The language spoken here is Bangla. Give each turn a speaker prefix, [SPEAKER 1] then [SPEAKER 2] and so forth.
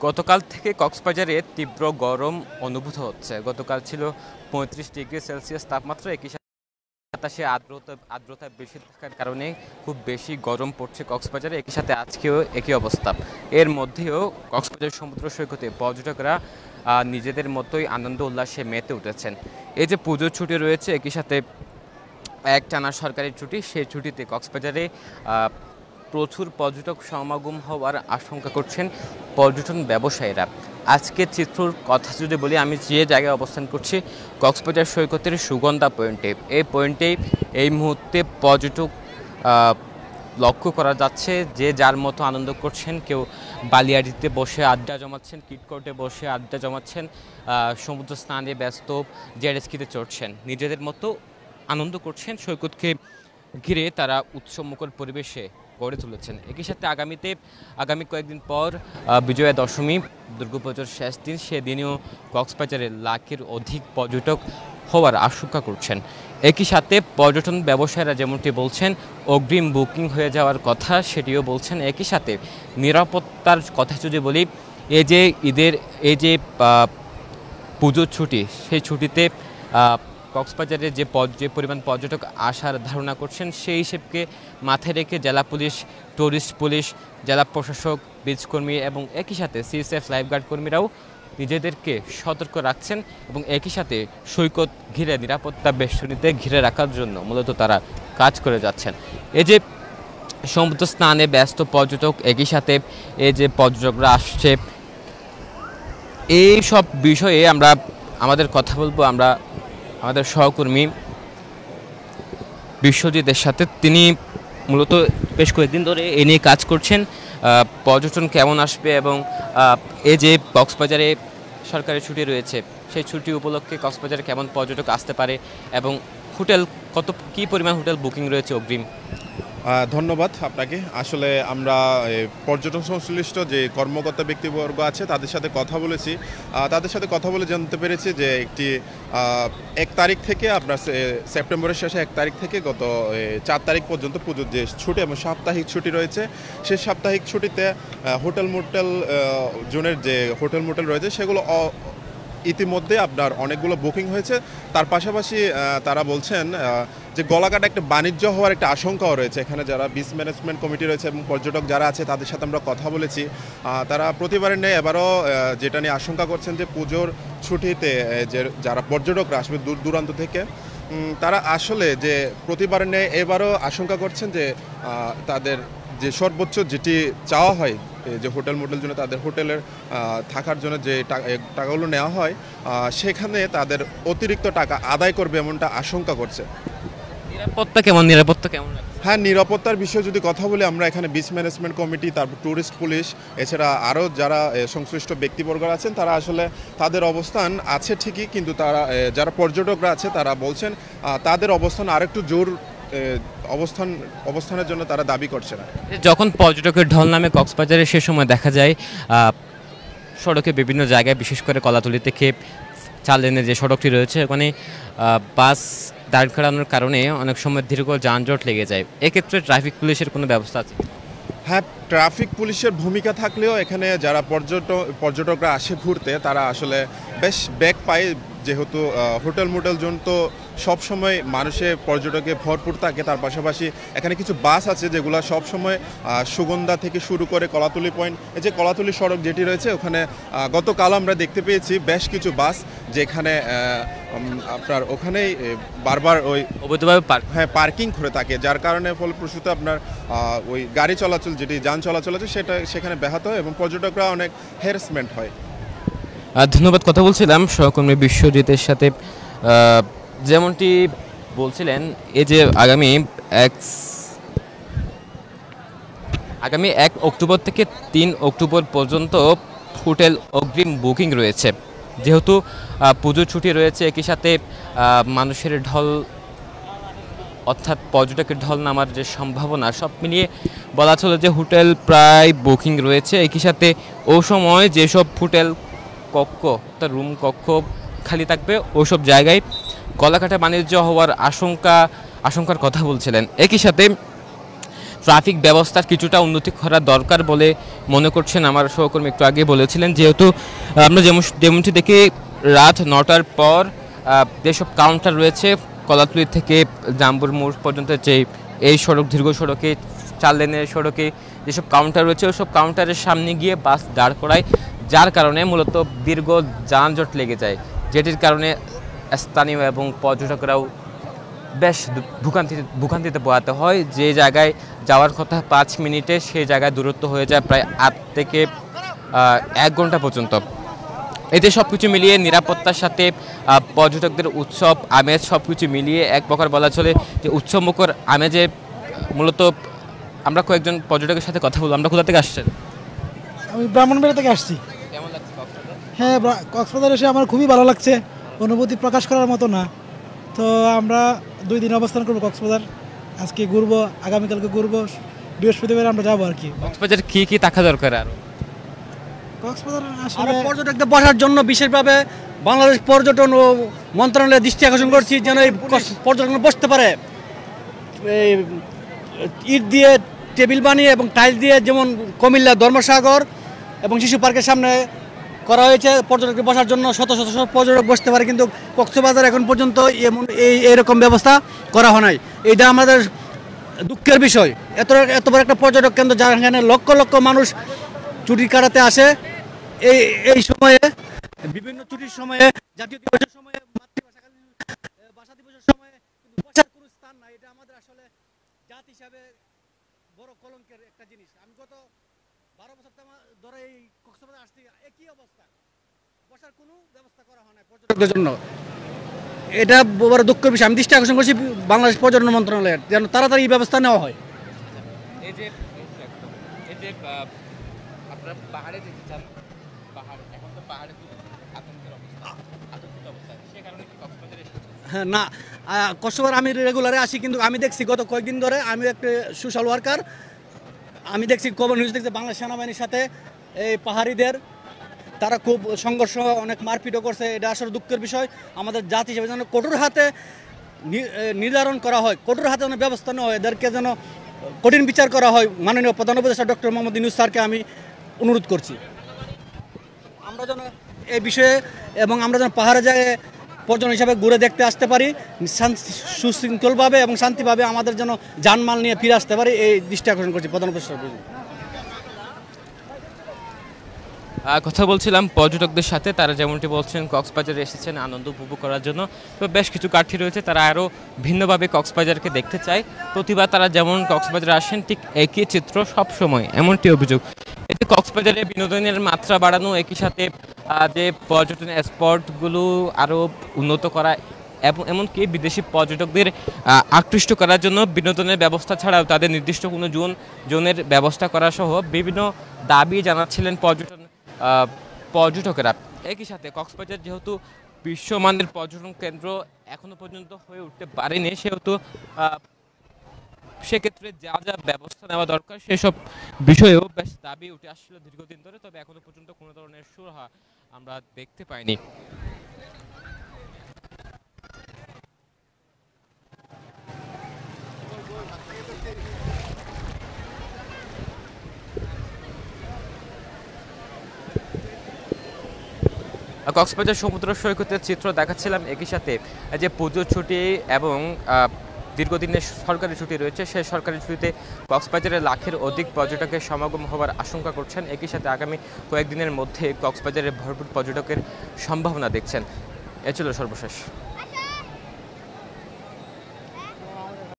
[SPEAKER 1] গতকাল থেকে কক্সবাজারে তীব্র গরম অনুভূত হচ্ছে। গতকাল ছিল ৩৫ ডিগ্রি সেলসিয়াস তাপমাত্রা। একই সাথে বাতাসে আর্দ্রতা বেশি থাকার কারণে খুব বেশি গরম পড়ছে কক্সবাজারে। একই সাথে আজকেও একই অবস্থা। এর মধ্যেও কক্সবাজার সমুদ্র সৈকতে পর্যটকরা নিজেদের মতোই আনন্দ উল্লাসে মেতে উঠেছেন। এই যে পুজোর ছুটি রয়েছে, একই সাথে একটানা সরকারি ছুটি, সেই ছুটিতে কক্সবাজারে প্রচুর পর্যটক সমাগম হওয়ার আশঙ্কা করছেন পর্যটন ব্যবসায়ীরা। আজকের চিত্রর কথা যদি বলি, আমি যে জায়গায় অবস্থান করছি কক্সবাজার সৈকতের সুগন্ধা পয়েন্টে। এই পয়েন্টেই এই মুহূর্তে পর্যটক লক্ষ্য করা যাচ্ছে। যে যার মতো আনন্দ করছেন, কেউ বালিয়াড়িতে বসে আড্ডা জমাচ্ছেন, কিটকোর্টে বসে আড্ডা জমাচ্ছেন, সমুদ্র স্নানে ব্যস্ত, জেটস্কিতে চড়ছেন, নিজেদের মতো আনন্দ করছেন। সৈকতকে ঘিরে তারা উৎসবমুখর পরিবেশে গড়ে তুলেছেন। একই সাথে আগামী কয়েকদিন পর বিজয়া দশমী, দুর্গাপুজোর শেষ দিন, সেদিনেও কক্সবাজারে লাখের অধিক পর্যটক হওয়ার আশঙ্কা করছেন। একই সাথে পর্যটন ব্যবসায়ীরা যেমনটি বলছেন অগ্রিম বুকিং হয়ে যাওয়ার কথা, সেটিও বলছেন। একই সাথে নিরাপত্তার কথা যদি বলি, এই যে পুজোর ছুটি, সেই ছুটিতে কক্সবাজারে যে পরিমাণ পর্যটক আসার ধারণা করছেন, সেই হিসেবকে মাথায় রেখে জেলা পুলিশ, টুরিস্ট পুলিশ, জেলা প্রশাসক, বিচকর্মী এবং একই সাথে সিএসএফ লাইফগার্ড কর্মীরাও নিজেদেরকে সতর্ক রাখছেন এবং একই সাথে সৈকত ঘিরে নিরাপত্তা বেষ্টনীতে ঘিরে রাখার জন্য মূলত তারা কাজ করে যাচ্ছেন। এই যে সমুদ্র স্নানে ব্যস্ত পর্যটক, একই সাথে এই যে পর্যটকরা আসছে, এই সব বিষয়ে আমাদের কথা বলবো আমাদের সহকর্মী বিশ্বজিতের সাথে। তিনি মূলত বেশ কয়েকদিন ধরে এ নিয়ে কাজ করছেন। পর্যটন কেমন আসবে এবং এই যে কক্সবাজারে সরকারি ছুটি রয়েছে, সেই ছুটি উপলক্ষে কক্সবাজারে কেমন পর্যটক আসতে পারে এবং কী পরিমাণ হোটেল বুকিং রয়েছে অগ্রিম।
[SPEAKER 2] ধন্যবাদ আপনাকে। আসলে আমরা পর্যটন সংশ্লিষ্ট যে কর্মকর্তা ব্যক্তিবর্গ আছে তাদের সাথে কথা বলেছি। তাদের সাথে কথা বলে জানতে পেরেছি যে একটি 1 তারিখ থেকে আপনার সেপ্টেম্বরের শেষে 1 তারিখ থেকে গত 4 তারিখ পর্যন্ত পুজোর যে ছুটি এবং সাপ্তাহিক ছুটি রয়েছে, সেই সাপ্তাহিক ছুটিতে হোটেল মোটেল জোনের যে হোটেল মোটেল রয়েছে সেগুলো ইতিমধ্যে আপনার অনেকগুলো বুকিং হয়েছে। তার পাশাপাশি তারা বলছেন যে গলাকাটা একটা বাণিজ্য হওয়ার একটা আশঙ্কাও রয়েছে। এখানে যারা বিচ ম্যানেজমেন্ট কমিটি রয়েছে এবং পর্যটক যারা আছে তাদের সাথে আমরা কথা বলেছি। তারা প্রতিবারের নেই এবারও যেটা নিয়ে আশঙ্কা করছেন যে পুজোর ছুটিতে যারা পর্যটকরা আসবে দূর দূরান্ত থেকে, তারা আসলে যে প্রতিবারের নেই এবারও আশঙ্কা করছেন যে তাদের যে সর্বোচ্চ যেটি চাওয়া হয়, যে হোটেল মোটেল জন্য তাদের হোটেলের থাকার জন্য যে টাকাগুলো নেওয়া হয়, সেখানে তাদের অতিরিক্ত টাকা আদায় করবে এমনটা আশঙ্কা করছে।
[SPEAKER 1] নিরাপত্তা কেমন?
[SPEAKER 2] হ্যাঁ, নিরাপত্তার বিষয়ে যদি কথা বলি, আমরা এখানে বিচ ম্যানেজমেন্ট কমিটি, তারপর ট্যুরিস্ট পুলিশ, এছাড়া আরও যারা সংশ্লিষ্ট ব্যক্তিবর্গ আছেন তারা আসলে তাদের অবস্থান আছে ঠিকই, কিন্তু যারা পর্যটকরা আছে তারা বলছেন তাদের অবস্থান আরেকটু জোর অবস্থানের জন্য তারা দাবি করছে না।
[SPEAKER 1] যখন পর্যটকের ঢল নামে কক্সবাজারে, সে সময় দেখা যায় সড়কে বিভিন্ন জায়গায়, বিশেষ করে কলাতলি থেকে 4 লেনের যে সড়কটি রয়েছে, ওখানে বাস দাঁড় করানোর কারণে অনেক সময় দীর্ঘ যানজট লেগে যায়। এক্ষেত্রে ট্রাফিক পুলিশের কোনো ব্যবস্থা আছে?
[SPEAKER 2] হ্যাঁ, ট্রাফিক পুলিশের ভূমিকা থাকলেও এখানে যারা পর্যটকরা আসে ঘুরতে, তারা আসলে বেশ বেগ পায়, যেহেতু হোটেল মোটেল জোন তো সবসময় মানুষে পর্যটকে ভরপুর থাকে। তার পাশাপাশি এখানে কিছু বাস আছে যেগুলো সবসময় সুগন্ধা থেকে শুরু করে কলাতলি পয়েন্ট, এই যে কলাতলি সড়ক যেটি রয়েছে, ওখানে গতকাল আমরা দেখতে পেয়েছি বেশ কিছু বাস যেখানে আপনার ওখানেই বারবার ওই
[SPEAKER 1] অবৈধভাবে
[SPEAKER 2] পার্কিং করে থাকে, যার কারণে ফলপ্রসূত আপনার ওই গাড়ি চলাচল, যেটি যান চলাচল আছে, সেটা সেখানে ব্যাহত হয় এবং পর্যটকরা অনেক হ্যারাসমেন্ট হয়।
[SPEAKER 1] ধন্যবাদ। কথা বলছিলাম সহকর্মী বিশ্বজিতের সাথে। যেমনটি বলছিলেন, এই যে আগামী 1 অক্টোবর থেকে 3 অক্টোবর পর্যন্ত হোটেল অগ্রিম বুকিং রয়েছে। যেহেতু পুজোর ছুটি রয়েছে, একই সাথে মানুষের ঢল, অর্থাৎ পর্যটকের ঢল নামার যে সম্ভাবনা, সব মিলিয়ে বলা চলে যে হোটেল প্রায় বুকিং রয়েছে। একই সাথে ও সময় যেসব হোটেল কক্ষ, তার রুম কক্ষ খালি থাকবে, ওসব জায়গায় গলাকাটা বাণিজ্য হওয়ার আশঙ্কার কথা বলছিলেন। একই সাথে ট্রাফিক ব্যবস্থার কিছুটা উন্নতি করা দরকার বলে মনে করছেন আমার সহকর্মী একটু আগে বলেছিলেন। যেহেতু আমরা যেমনটি দেখি রাত 9টার পর যেসব কাউন্টার রয়েছে কলাতলি থেকে জাম্বুর মোড় পর্যন্ত যে এই সড়ক দীর্ঘ সড়কে 4 লেনের সড়কে যেসব কাউন্টার রয়েছে ওইসব কাউন্টারের সামনে গিয়ে বাস দাঁড় করায়, যার কারণে মূলত দীর্ঘ যানজট লেগে যায়, যেটির কারণে স্থানীয় এবং পর্যটকরাও বেশ ভোগান্তিতে পোহাতে হয়। যে জায়গায় যাওয়ার কথা 5 মিনিটে সেই জায়গায় দূরত্ব হয়ে যায় প্রায় 8 থেকে 1 ঘন্টা পর্যন্ত। এতে সব কিছু মিলিয়ে নিরাপত্তার সাথে পর্যটকদের উৎসব আমেজ সব কিছু মিলিয়ে এক প্রকার বলা চলে যে উৎসবমুখর আমেজে মূলত আমরা কয়েকজন পর্যটকের সাথে কথা বলবো। আমরা কোথা থেকে আসছেন?
[SPEAKER 3] আমি ব্রাহ্মণবাড়িয়া থেকে আসছি।
[SPEAKER 1] কেমন লাগছে কক্সবাজার?
[SPEAKER 3] হ্যাঁ, কক্সবাজার এসে আমার খুবই ভালো লাগছে, অনুভূতি প্রকাশ করার মতো না। তো আমরা 2 দিন অবস্থান করবো কক্সবাজার, আজকে ঘুরবো, আগামীকালকে ঘুরবো, বৃহস্পতিবার আমরা যাবো আর কি।
[SPEAKER 1] কক্সবাজার কি থাকা দরকার? আর
[SPEAKER 3] কক্সবাজার
[SPEAKER 4] আর
[SPEAKER 3] আসলে
[SPEAKER 4] পর্যটকদের বসার জন্য বিশেষভাবে বাংলাদেশ পর্যটন ও মন্ত্রণালয়ের দৃষ্টি আকর্ষণ করছি যেন এই পর্যটন বসতে পারে, এই ইট দিয়ে টেবিল বানিয়ে এবং টাইলস দিয়ে, যেমন কুমিল্লা ধর্মসাগর এবং শিশু পার্কের সামনে করা হয়েছে পর্যটকদের বসার জন্য, শত শত পর্যটক বসতে পারে। কিন্তু কক্সবাজার এখন পর্যন্ত এইরকম ব্যবস্থা করা হয় নাই। এইটা আমাদের দুঃখের বিষয়। এত বড় একটা পর্যটক কেন্দ্র যেখানে লক্ষ লক্ষ মানুষ ছুটি কাটাতে আসে, এই সময়ে বিভিন্ন ছুটির সময়ে, জাতীয় দিবসের সময়ে, মাতৃভাষাকালীন ভাষা দিবসের সময়ে কিন্তু বসার কোনো স্থান নাই। এটা আমাদের আসলে জাতি হিসাবে বড় কলঙ্কের একটা জিনিস। আমি গত 12 বছর ধরে এই কক্সবাজার আসছি, একই অবস্থা, বসার কোনো ব্যবস্থা করা হয় না পর্যটকদের জন্য। এটা বড় দুঃখের বিষয়। আমি দৃষ্টি আকর্ষণ করছি বাংলাদেশ পর্যটন মন্ত্রণালয়ের যেন তাড়াতাড়ি এই ব্যবস্থা নেওয়া হয়।
[SPEAKER 1] এই যে আপনারা পাহাড়ে যেতে চান, পাহাড় এখন তো পাহাড়ে খুব আতঙ্কিত অবস্থা, সে কারণে কি কক্সবাজারে এসেছেন?
[SPEAKER 4] হ্যাঁ, না, কক্সবাজার আমি রেগুলারে আসি, কিন্তু আমি দেখছি গত কয়েকদিন ধরে, আমি একটা সোশ্যাল ওয়ার্কার, আমি দেখছি খবর নিউজ দেখছি বাংলাদেশ সেনাবাহিনীর সাথে এই পাহাড়িদের তারা খুব সংঘর্ষ, অনেক মারপিটও করছে। এটা আসলে দুঃখের বিষয়। আমাদের জাতি হিসেবে যেন কঠোর হাতে নির্ধারণ করা হয়, কঠোর হাতে যেন ব্যবস্থা নেওয়া হয়, এদেরকে যেন কঠিন বিচার করা হয়। মাননীয় প্রধান উপদেষ্টা ডক্টর মোহাম্মদ ইউনূস স্যারকে আমি অনুরোধ করছি আমরা যেন এই বিষয়ে, এবং আমরা যেন পাহাড়ে জায়গায় পর্যটন হিসাবে ঘুরে দেখতে আসতে পারি সুশৃঙ্খলভাবে এবং শান্তিভাবে, আমাদের যেন জানমাল নিয়ে ফিরে আসতে পারি, এই দৃষ্টি আকর্ষণ করছি প্রধান উপদেষ্টা।
[SPEAKER 1] কথা বলছিলাম পর্যটকদের সাথে, তারা যেমনটি বলছেন কক্সবাজারে এসেছেন আনন্দ উপভোগ করার জন্য। তো বেশ কিছু কাঠি রয়েছে, তারা আরও ভিন্নভাবে কক্সবাজারকে দেখতে চায়। প্রতিবার তারা যেমন কক্সবাজারে আসেন ঠিক একই চিত্র সব সময়, এমনটি অভিযোগ। এতে কক্সবাজারে বিনোদনের মাত্রা বাড়ানো, একই সাথে যে পর্যটন স্পটগুলো আরও উন্নত করা এবং এমনকি বিদেশি পর্যটকদের আকৃষ্ট করার জন্য বিনোদনের ব্যবস্থা ছাড়াও তাদের নির্দিষ্ট কোনো জোনের ব্যবস্থা করা সহ বিভিন্ন দাবি জানাচ্ছিলেন পর্যটকেরা। একই সাথে কক্সবাজার যেহেতু বিশ্বমানের পর্যটন কেন্দ্র এখনো পর্যন্ত হয়ে উঠতে পারেনি, সেহেতু সেক্ষেত্রে যা যা ব্যবস্থা নেওয়া দরকার সেসব বিষয়েও বেশ দাবি উঠে আসছিল দীর্ঘদিন ধরে, তবে এখনো পর্যন্ত কোনো ধরনের সুরাহা আমরা দেখতে পাইনি। কক্সবাজার সমুদ্র সৈকতের চিত্র দেখাচ্ছিলাম, একই সাথে যে পুজোর ছুটি এবং দীর্ঘদিনের সরকারি ছুটি রয়েছে, সেই সরকারি ছুটিতে কক্সবাজারে লাখের অধিক পর্যটকের সমাগম হওয়ার আশঙ্কা করছেন। একই সাথে আগামী কয়েকদিনের মধ্যে কক্সবাজারে ভরপুর পর্যটকের সম্ভাবনা দেখছেন। এ ছিল সর্বশেষ।